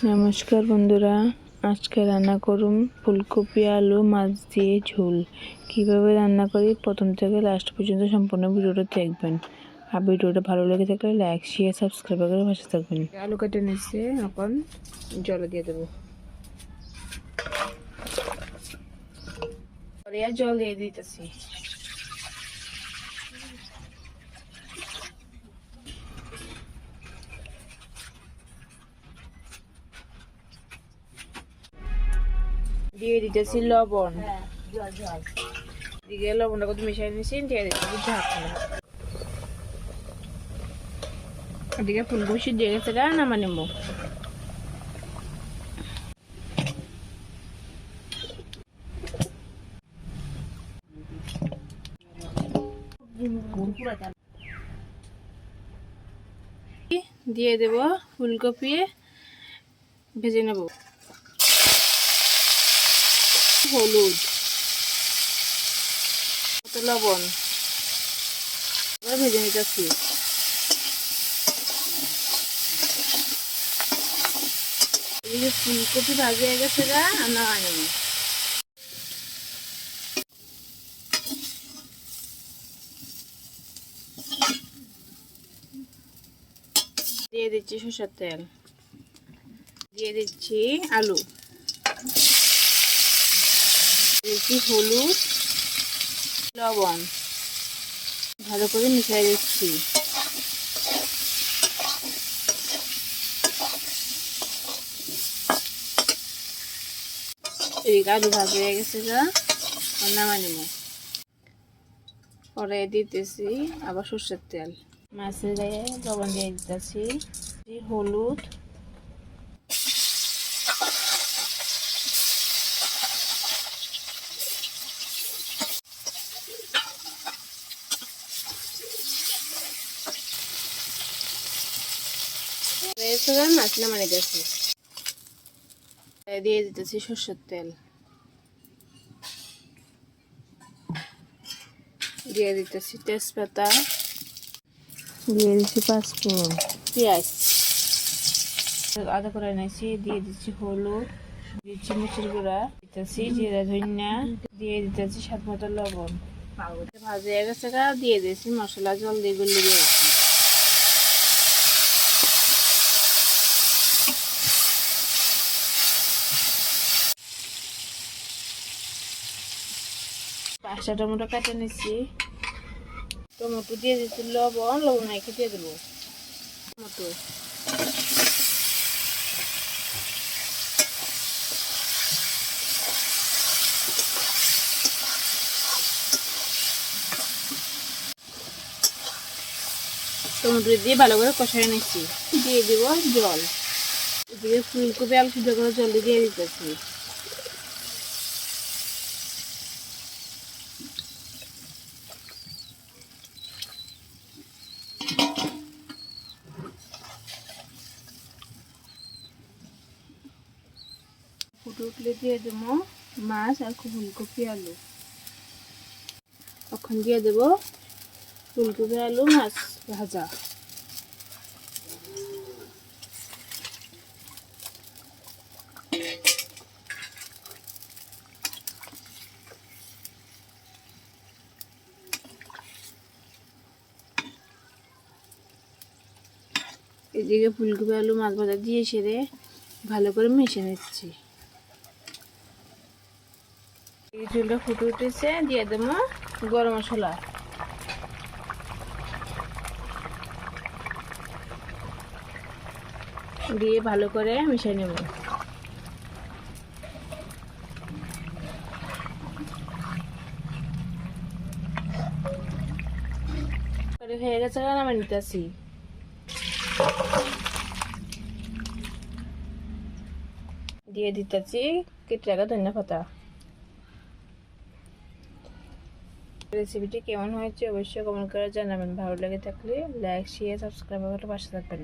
নমস্কার বন্ধুরা, আজকে রান্না করুন ফুলকপি আলু মাছ দিয়ে ঝোল। কিভাবে রান্না করি প্রথম থেকে লাস্ট পর্যন্ত সম্পূর্ণ ভিডিওটা দেখবেন। আর ভিডিওটা ভালো লেগে থাকলে লাইক শেয়ার সাবস্ক্রাইব করে পাশে থাকবেন। আলু কেটে নিচ্ছে, এখন জল দিয়ে দেবো। জল দিয়ে দিতেছি। দিয়ে দিতেছি লবণ। দিয়ে লবণটা কত মিশাই নিয়েছি, দিয়ে দিতেছি ঢাকনা। এদিকে ফুলকপি দিয়ে গেছে, নামা নেব। দিয়ে দেব ফুলকপি, ভেজে নেব। হলুদ, লবণ ভেজে নিতেছি। ফুলকপি ভাজি হয়ে গেছে, নামাই নেব। দিয়ে দিচ্ছি সরষের তেল, দিয়ে দিচ্ছি আলু, দিচ্ছি হলুদ লবণ, ভালো করে মিশিয়ে দিচ্ছি। এই আলু ভাজি হয়ে গেছে, নামাই নেব। পরে দিতেছি আবার সরষের তেল, মাছের গায়ে লবণ দিয়ে দিতেছি, হলুদ, মাছ নামাই দিতেছি। দিয়ে দিতেছি সরষের তেল, দিয়ে দিতেছি তেজপাতা, দিয়ে দিচ্ছি পাঁচফোড়ন, পেঁয়াজ আদা করে নিয়েছি, দিয়ে দিচ্ছি হলুদ, দিচ্ছি মরিচের গুঁড়া, দিতেছি জিরা ধনিয়া, দিয়ে দিতেছি স্বাদ মতো লবণ। ভাজি হয়ে গেছে, দিয়ে দিয়েছি মশলা, জল দিয়ে গুলিয়ে দিয়েছি। পাঁচটা টমেটো কেটে নিচ্ছি, টমেটো দিয়ে দিচ্ছি লবণ মেখে দিয়ে দেবো। টমেটো দিয়ে ভালো করে কষাই নিচ্ছি, দিয়ে দিব জল। এদিকে ফুলকপি আলু সিদ্ধ করে জল দিয়ে দিতেছি। ফুটে উঠলে দিয়ে দেবো মাছ আর ফুলকপি আলু। এখন দিয়ে দেবো ফুলকপি আলু মাছ ভাজা। এদিকে ফুলকপি আলু মাছ ভাজা দিয়ে সেরে ভালো করে মিশিয়ে নিচ্ছি। এই ঝোলটা ফুটে উঠেছে, দিয়ে দেবো গরম মশলা, দিয়ে ভালো করে মিশিয়ে নেব। হয়ে গেছে, আমি নিতেছি। দিয়ে দিতেছি কেটে রাখা ধনিয়া পাতা। রেসিপিটি কেমন হয়েছে অবশ্যই কমেন্ট করে জানাবেন। ভালো লেগে থাকলে লাইক শেয়ার সাবস্ক্রাইব করে পাশে থাকবেন।